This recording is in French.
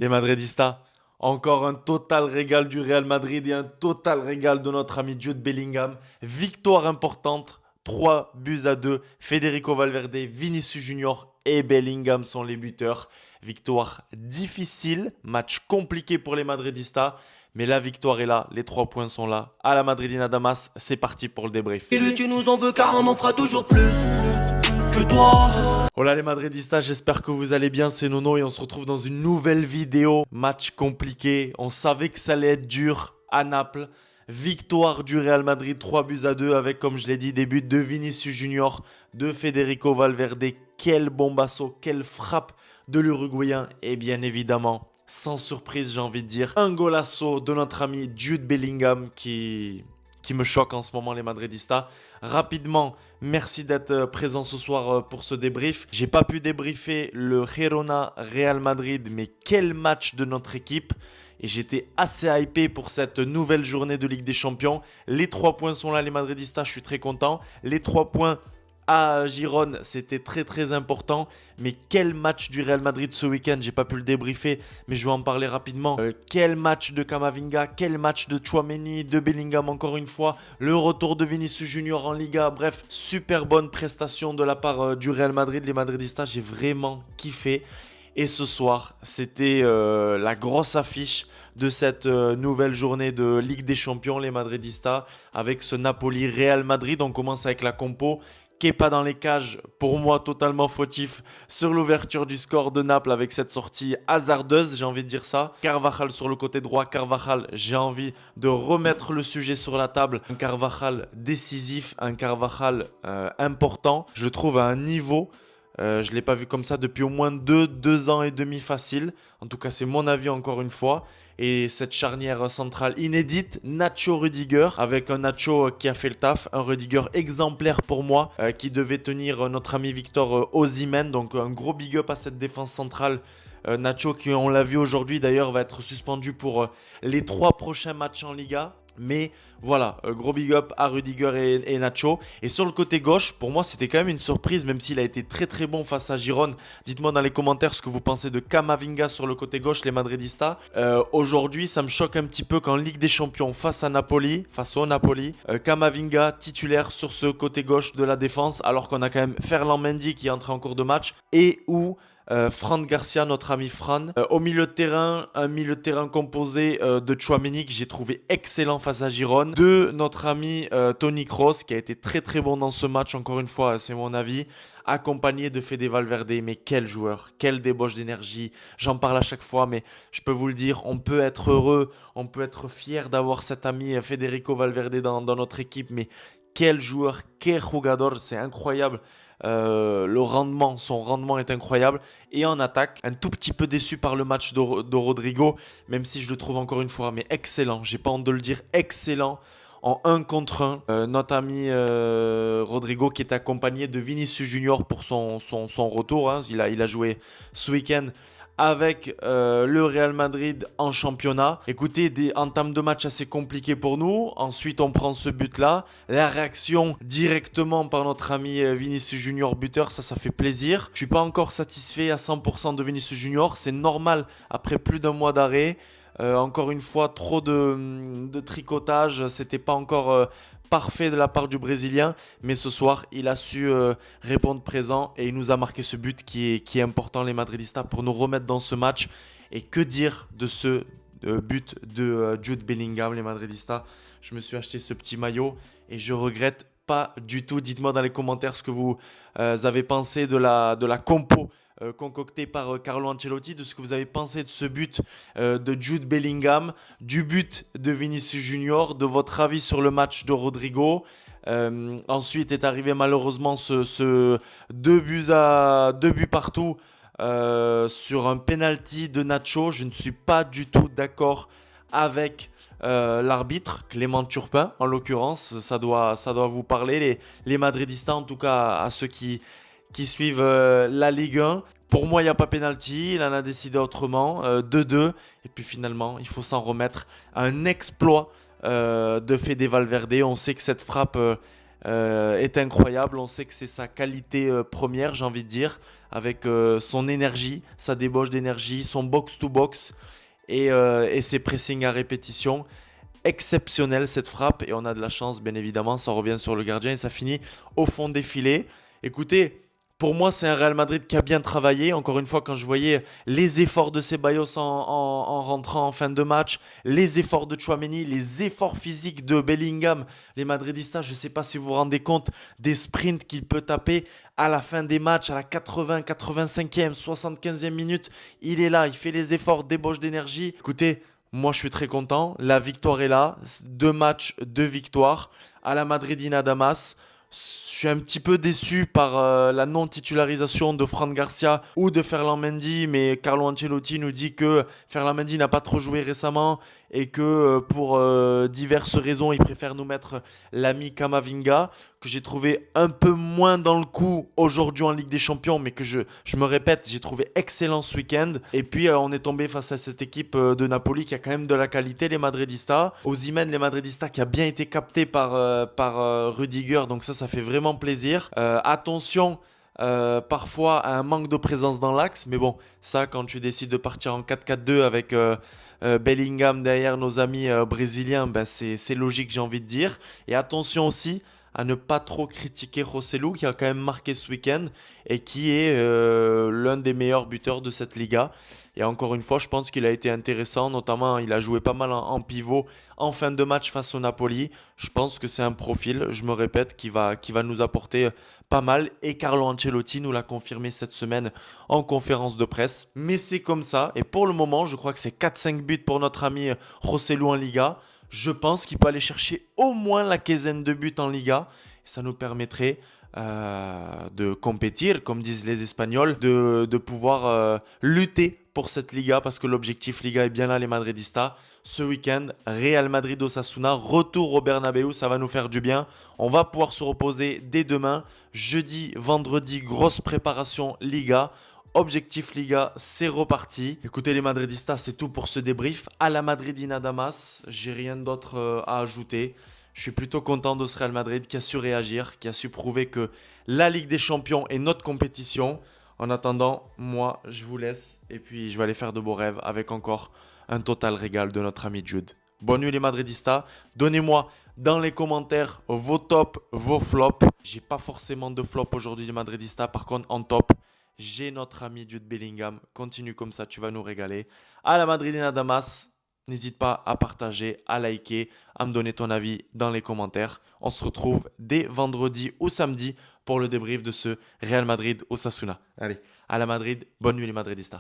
Les Madridistas, encore un total régal du Real Madrid et un total régal de notre ami Jude Bellingham. Victoire importante, 3 buts à 2. Federico Valverde, Vinicius Junior et Bellingham sont les buteurs. Victoire difficile, match compliqué pour les Madridistas. Mais la victoire est là, les 3 points sont là. À la Madridina Damas, c'est parti pour le débrief. Et lui tu nous en veux car on en fera toujours plus que toi. Hola les Madridistas, j'espère que vous allez bien, c'est Nono et on se retrouve dans une nouvelle vidéo. Match compliqué, on savait que ça allait être dur à Naples. Victoire du Real Madrid, 3 buts à 2 avec, comme je l'ai dit, des buts de Vinicius Junior, de Federico Valverde. Quel bombasso, quelle frappe de l'Uruguayen et bien évidemment, sans surprise j'ai envie de dire, un golasso de notre ami Jude Bellingham qui me choque en ce moment les Madridistas. Rapidement, merci d'être présent ce soir pour ce débrief. J'ai pas pu débriefer le Girona Real Madrid, mais quel match de notre équipe. Et j'étais assez hypé pour cette nouvelle journée de Ligue des Champions. Les 3 points sont là les Madridistas, je suis très content. Les 3 points à Gérone, c'était très important. Mais quel match du Real Madrid ce week-end, j'ai pas pu le débriefer, mais je vais en parler rapidement. Quel match de Camavinga, quel match de Tchouaméni, de Bellingham encore une fois. Le retour de Vinicius Junior en Liga, bref, super bonne prestation de la part du Real Madrid. Les Madridistas, j'ai vraiment kiffé. Et ce soir, c'était la grosse affiche de cette nouvelle journée de Ligue des Champions, les Madridistas, avec ce Napoli-Real Madrid. On commence avec la compo. Kepa dans les cages, pour moi totalement fautif sur l'ouverture du score de Naples avec cette sortie hasardeuse, j'ai envie de dire ça. Carvajal sur le côté droit, Carvajal, j'ai envie de remettre le sujet sur la table. Un Carvajal décisif, un Carvajal important, je le trouve à un niveau... je ne l'ai pas vu comme ça depuis au moins 2 ans et demi facile. En tout cas, c'est mon avis encore une fois. Et cette charnière centrale inédite, Nacho Rudiger, avec un Nacho qui a fait le taf, un Rudiger exemplaire pour moi, qui devait tenir notre ami Victor Osimhen. Donc un gros big up à cette défense centrale. Nacho qui, on l'a vu aujourd'hui d'ailleurs, va être suspendu pour les 3 prochains matchs en Liga. Mais voilà, gros big up à Rudiger et Nacho. Et sur le côté gauche, pour moi, c'était quand même une surprise, même s'il a été très bon face à Girone. Dites-moi dans les commentaires ce que vous pensez de Camavinga sur le côté gauche, les Madridistas. Aujourd'hui, ça me choque un petit peu qu'en Ligue des Champions, face au Napoli, Camavinga titulaire sur ce côté gauche de la défense, alors qu'on a quand même Ferland Mendy qui est entré en cours de match, et où... Fran Garcia, notre ami Fran. Au milieu de terrain, un milieu de terrain composé de Tchouaméni que j'ai trouvé excellent face à Girone. De notre ami Toni Kroos qui a été très bon dans ce match, encore une fois, c'est mon avis. Accompagné de Fede Valverde, mais quel joueur, quelle débauche d'énergie. J'en parle à chaque fois, mais je peux vous le dire, on peut être heureux, on peut être fier d'avoir cet ami Federico Valverde dans notre équipe, mais quel joueur, quel jugador, c'est incroyable. Son rendement est incroyable. Et en attaque, un tout petit peu déçu par le match de Rodrigo, même si je le trouve encore une fois, mais excellent. J'ai pas honte de le dire, excellent. En 1 contre 1, notre ami Rodrigo qui est accompagné de Vinicius Junior pour son retour. Hein. Il a joué ce week-end avec le Real Madrid en championnat. Écoutez, des entames de match assez compliquées pour nous. Ensuite, on prend ce but-là. La réaction directement par notre ami Vinicius Junior, buteur, ça fait plaisir. Je ne suis pas encore satisfait à 100% de Vinicius Junior. C'est normal après plus d'1 mois d'arrêt. Encore une fois, trop de tricotage. C'était pas encore parfait de la part du Brésilien. Mais ce soir, il a su répondre présent et il nous a marqué ce but qui est important, les Madridistas, pour nous remettre dans ce match. Et que dire de ce but de Jude Bellingham, les Madridistas. Je me suis acheté ce petit maillot et je regrette pas du tout. Dites-moi dans les commentaires ce que vous avez pensé de la compo concocté par Carlo Ancelotti, de ce que vous avez pensé de ce but de Jude Bellingham, du but de Vinicius Junior, de votre avis sur le match de Rodrigo. Ensuite est arrivé malheureusement ce 2 buts partout sur un penalty de Nacho. Je ne suis pas du tout d'accord avec l'arbitre, Clément Turpin en l'occurrence. Ça doit vous parler, les Madridistas, en tout cas à ceux qui suivent la Ligue 1. Pour moi, il n'y a pas pénalty. Il en a décidé autrement. 2-2. Et puis finalement, il faut s'en remettre à un exploit de Fede Valverde. On sait que cette frappe, est incroyable. On sait que c'est sa qualité première, j'ai envie de dire, avec son énergie, sa débauche d'énergie, son box-to-box et ses pressings à répétition. Exceptionnel cette frappe et on a de la chance bien évidemment, ça revient sur le gardien et ça finit au fond des filets. Écoutez, pour moi c'est un Real Madrid qui a bien travaillé. Encore une fois, quand je voyais les efforts de Ceballos en rentrant en fin de match, les efforts de Tchouaméni, les efforts physiques de Bellingham, les Madridistas, je ne sais pas si vous vous rendez compte des sprints qu'il peut taper à la fin des matchs, à la 80, 85e, 75e minute, il est là, il fait les efforts, débauche d'énergie. Écoutez, moi, je suis très content. La victoire est là. 2 matchs, 2 victoires. À la Madridina Damas. Je suis un petit peu déçu par la non-titularisation de Fran Garcia ou de Ferland Mendy, mais Carlo Ancelotti nous dit que Ferland Mendy n'a pas trop joué récemment et que pour diverses raisons, il préfère nous mettre l'ami Camavinga, que j'ai trouvé un peu moins dans le coup aujourd'hui en Ligue des Champions, mais que je me répète, j'ai trouvé excellent ce week-end. Et puis on est tombé face à cette équipe de Napoli qui a quand même de la qualité, les Madridistas. Osimhen, les Madridistas, qui a bien été capté par Rudiger, donc ça fait vraiment plaisir. Attention parfois à un manque de présence dans l'axe, mais bon, ça quand tu décides de partir en 4-4-2 avec Bellingham derrière nos amis brésiliens, ben c'est logique, j'ai envie de dire. Et attention aussi à ne pas trop critiquer Joselu qui a quand même marqué ce week-end et qui est l'un des meilleurs buteurs de cette Liga. Et encore une fois, je pense qu'il a été intéressant, notamment il a joué pas mal en pivot en fin de match face au Napoli. Je pense que c'est un profil, je me répète, qui va nous apporter pas mal. Et Carlo Ancelotti nous l'a confirmé cette semaine en conférence de presse. Mais c'est comme ça. Et pour le moment, je crois que c'est 4-5 buts pour notre ami Joselu en Liga. Je pense qu'il peut aller chercher au moins la quinzaine de buts en Liga. Ça nous permettrait de compétir, comme disent les Espagnols, de pouvoir lutter pour cette Liga, parce que l'objectif Liga est bien là, les Madridistas. Ce week-end, Real Madrid-Osasuna, retour au Bernabéu, ça va nous faire du bien. On va pouvoir se reposer dès demain. Jeudi, vendredi, grosse préparation Liga. Objectif Liga, c'est reparti. Écoutez les Madridistas, c'est tout pour ce débrief. À la Madridina Damas, j'ai rien d'autre à ajouter. Je suis plutôt content de ce Real Madrid qui a su réagir, qui a su prouver que la Ligue des Champions est notre compétition. En attendant, moi, je vous laisse et puis je vais aller faire de beaux rêves avec encore un total régal de notre ami Jude. Bonne nuit les Madridistas. Donnez-moi dans les commentaires vos tops, vos flops. J'ai pas forcément de flop aujourd'hui les Madridistas. Par contre, en top, j'ai notre ami Jude Bellingham. Continue comme ça, tu vas nous régaler. À la Madridina Damas. N'hésite pas à partager, à liker, à me donner ton avis dans les commentaires. On se retrouve dès vendredi ou samedi pour le débrief de ce Real Madrid-Osasuna. Allez, à la Madrid, bonne nuit les Madridistas.